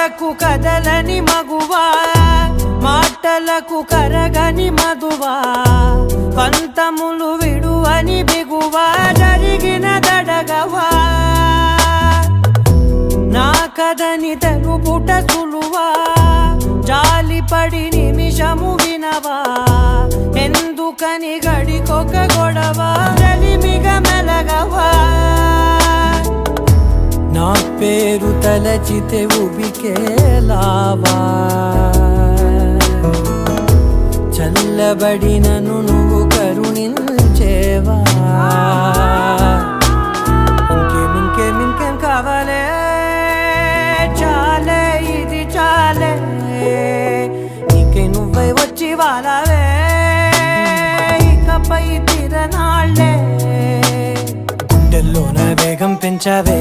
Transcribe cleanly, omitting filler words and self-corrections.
మాటకు కదలని మగువా మాటలకు కరగని మధువా పంతములు విడువని బిగువా జరిగిన దడగవా నా కదని తెలుపుట సులువా జాలిపడి నిమిషము వినవా ఎందుకని గడికొక గొడవ రలిమిగ మెలగవా నా పేరు తలచితే ఉబికేలావా చల్లబడినను నువ్వు కరుణించేవా ఇంకేం కావాలే చాలే ఇది చాలే నీకే నువ్వై వచ్చి వాలవే ఇకపై తిరనాళ్ళే గుండెల్లోన వేగం పెంచావే